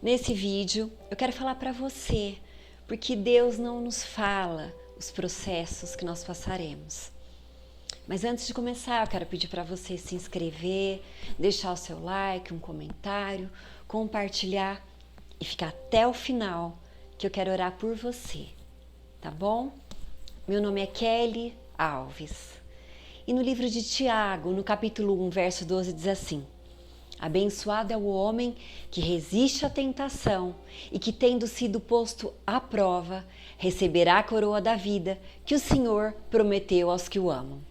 Nesse vídeo, eu quero falar para você, porque Deus não nos fala os processos que nós passaremos. Mas antes de começar, eu quero pedir para você se inscrever, deixar o seu like, um comentário, compartilhar e ficar até o final, que eu quero orar por você, tá bom? Meu nome é Kelly Alves. E no livro de Tiago, no capítulo 1, verso 12, diz assim: abençoado é o homem que resiste à tentação e que, tendo sido posto à prova, receberá a coroa da vida que o Senhor prometeu aos que o amam.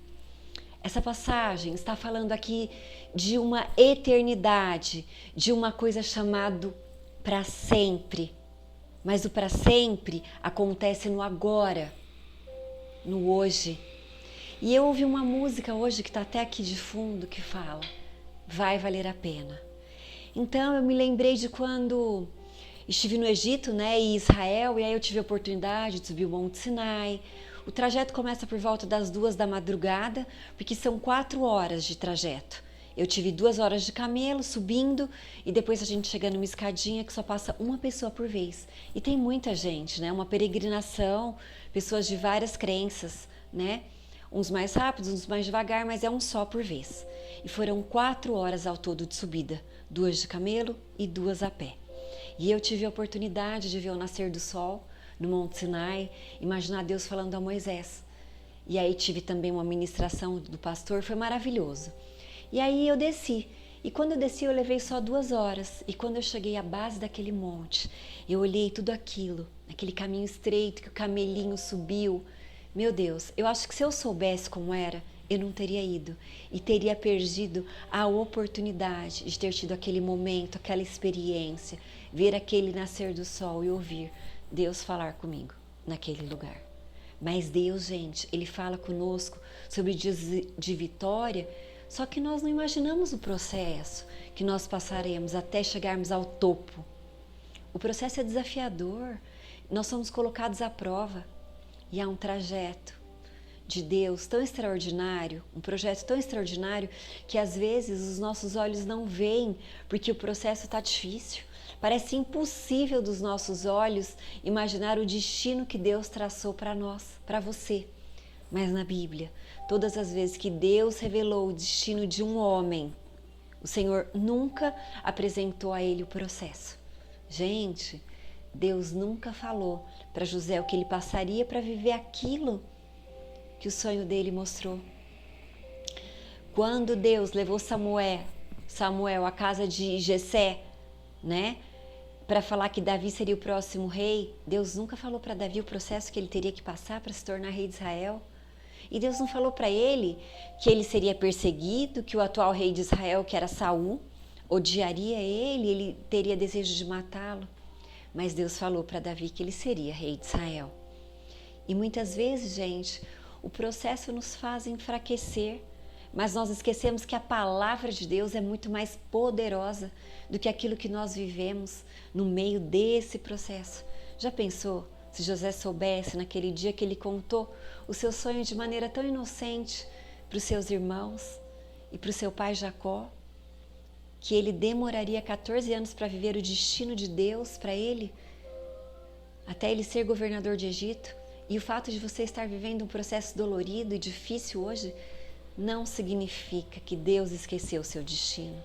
Essa passagem está falando aqui de uma eternidade, de uma coisa chamada para sempre. Mas o para sempre acontece no agora, no hoje. E eu ouvi uma música hoje que está até aqui de fundo que fala: vai valer a pena. Então eu me lembrei de quando estive no Egito, e Israel, e aí eu tive a oportunidade de subir o Monte Sinai. O trajeto começa por volta das 2 da madrugada, porque são 4 horas de trajeto. Eu tive 2 horas de camelo subindo e depois a gente chega numa escadinha que só passa uma pessoa por vez. E tem muita gente, uma peregrinação, pessoas de várias crenças, uns mais rápidos, uns mais devagar, mas é um só por vez. E foram 4 horas ao todo de subida, 2 de camelo e 2 a pé. E eu tive a oportunidade de ver o nascer do sol no Monte Sinai, imaginar Deus falando a Moisés. E aí tive também uma ministração do pastor, foi maravilhoso. E aí eu desci. E quando eu desci, eu levei só 2 horas. E quando eu cheguei à base daquele monte, eu olhei tudo aquilo, aquele caminho estreito que o camelinho subiu. Meu Deus, eu acho que se eu soubesse como era, eu não teria ido e teria perdido a oportunidade de ter tido aquele momento, aquela experiência, ver aquele nascer do sol e ouvir Deus falar comigo naquele lugar. Mas Deus, gente, Ele fala conosco sobre dias de vitória, só que nós não imaginamos o processo que nós passaremos até chegarmos ao topo. O processo é desafiador, nós somos colocados à prova e há um trajeto de Deus tão extraordinário, um projeto tão extraordinário que às vezes os nossos olhos não veem porque o processo está difícil. Parece impossível dos nossos olhos imaginar o destino que Deus traçou para nós, para você. Mas na Bíblia, todas as vezes que Deus revelou o destino de um homem, o Senhor nunca apresentou a ele o processo. Gente, Deus nunca falou para José o que ele passaria para viver aquilo que o sonho dele mostrou. Quando Deus levou Samuel à casa de Jessé, para falar que Davi seria o próximo rei, Deus nunca falou para Davi o processo que ele teria que passar para se tornar rei de Israel. E Deus não falou para ele que ele seria perseguido, que o atual rei de Israel, que era Saul, odiaria ele, ele teria desejo de matá-lo. Mas Deus falou para Davi que ele seria rei de Israel. E muitas vezes, gente, o processo nos faz enfraquecer, mas nós esquecemos que a palavra de Deus é muito mais poderosa do que aquilo que nós vivemos no meio desse processo. Já pensou se José soubesse naquele dia que ele contou o seu sonho de maneira tão inocente para os seus irmãos e para o seu pai Jacó, que ele demoraria 14 anos para viver o destino de Deus para ele, até ele ser governador de Egito? E o fato de você estar vivendo um processo dolorido e difícil hoje não significa que Deus esqueceu o seu destino.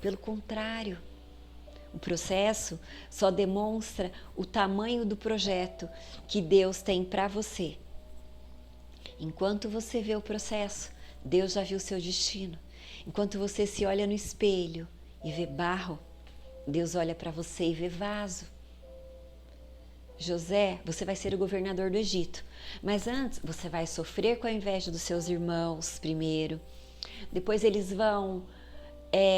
Pelo contrário, o processo só demonstra o tamanho do projeto que Deus tem para você. Enquanto você vê o processo, Deus já viu o seu destino. Enquanto você se olha no espelho e vê barro, Deus olha para você e vê vaso. José, você vai ser o governador do Egito, mas antes você vai sofrer com a inveja dos seus irmãos primeiro, depois eles vão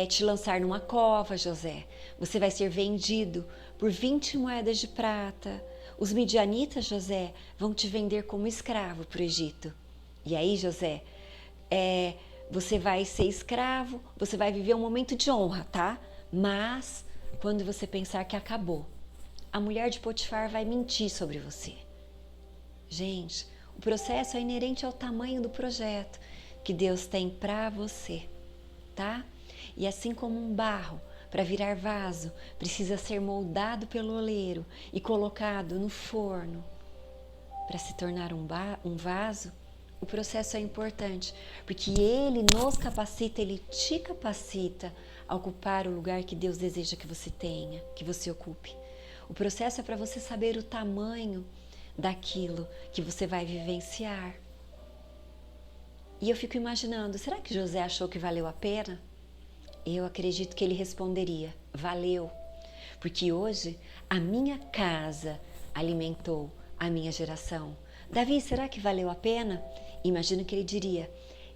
te lançar numa cova, José, você vai ser vendido por 20 moedas de prata, os midianitas, José, vão te vender como escravo para o Egito, e aí, José, você vai ser escravo, você vai viver um momento de honra, tá? Mas quando você pensar que acabou, a mulher de Potifar vai mentir sobre você. Gente, o processo é inerente ao tamanho do projeto que Deus tem para você, tá? E assim como um barro para virar vaso, precisa ser moldado pelo oleiro e colocado no forno para se tornar um vaso, o processo é importante, porque ele nos capacita, ele te capacita a ocupar o lugar que Deus deseja que você tenha, que você ocupe. O processo é para você saber o tamanho daquilo que você vai vivenciar. E eu fico imaginando, será que José achou que valeu a pena? Eu acredito que ele responderia, valeu, porque hoje a minha casa alimentou a minha geração. Davi, será que valeu a pena? Imagino que ele diria,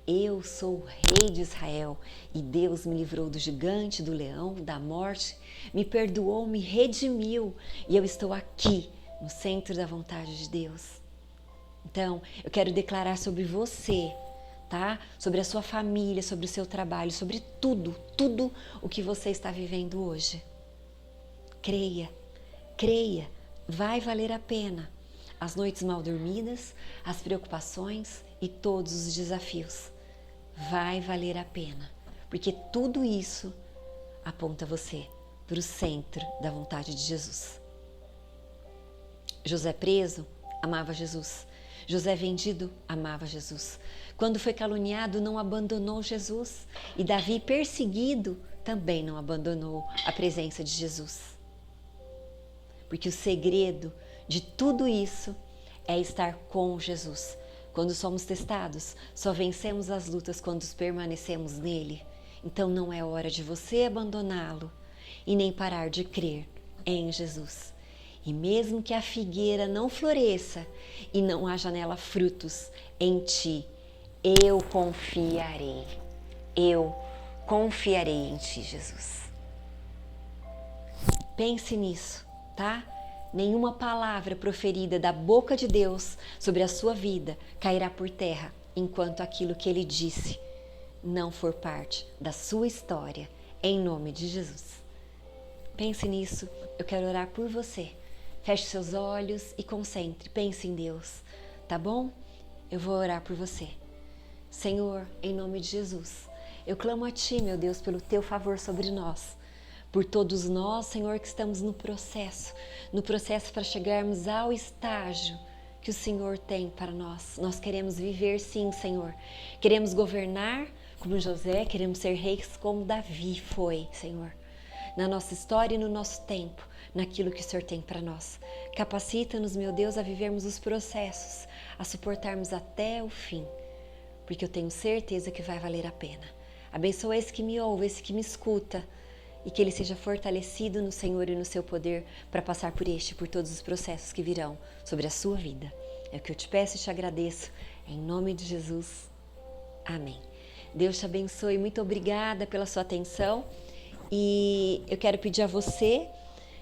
eu sou o rei de Israel e Deus me livrou do gigante, do leão, da morte, me perdoou, me redimiu e eu estou aqui no centro da vontade de Deus. Então, eu quero declarar sobre você, tá? Sobre a sua família, sobre o seu trabalho, sobre tudo o que você está vivendo hoje. Creia, vai valer a pena. As noites mal dormidas, as preocupações e todos os desafios. Vai valer a pena, porque tudo isso aponta você para o centro da vontade de Jesus. José preso, amava Jesus. José vendido, amava Jesus. Quando foi caluniado, não abandonou Jesus. E Davi, perseguido, também não abandonou a presença de Jesus. Porque o segredo de tudo isso é estar com Jesus. Quando somos testados, só vencemos as lutas quando permanecemos nele. Então não é hora de você abandoná-lo e nem parar de crer em Jesus. E mesmo que a figueira não floresça e não haja nela frutos, em ti eu confiarei. Eu confiarei em ti, Jesus. Pense nisso, tá? Nenhuma palavra proferida da boca de Deus sobre a sua vida cairá por terra enquanto aquilo que Ele disse não for parte da sua história, em nome de Jesus. Pense nisso, eu quero orar por você. Feche seus olhos e concentre, pense em Deus, tá bom? Eu vou orar por você. Senhor, em nome de Jesus, eu clamo a Ti, meu Deus, pelo Teu favor sobre nós. Por todos nós, Senhor, que estamos no processo para chegarmos ao estágio que o Senhor tem para nós. Nós queremos viver sim, Senhor. Queremos governar como José, queremos ser reis como Davi foi, Senhor. Na nossa história e no nosso tempo, naquilo que o Senhor tem para nós. Capacita-nos, meu Deus, a vivermos os processos, a suportarmos até o fim, porque eu tenho certeza que vai valer a pena. Abençoa esse que me ouve, esse que me escuta, e que ele seja fortalecido no Senhor e no seu poder para passar por por todos os processos que virão sobre a sua vida. É o que eu te peço e te agradeço, em nome de Jesus. Amém. Deus te abençoe, muito obrigada pela sua atenção e eu quero pedir a você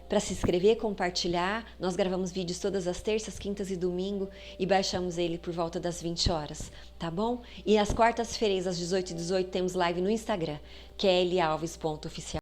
para se inscrever, compartilhar. Nós gravamos vídeos todas as terças, quintas e domingo e baixamos ele por volta das 20 horas, tá bom? E às quartas-feiras, às 18h18, temos live no Instagram, kellyalves.oficial.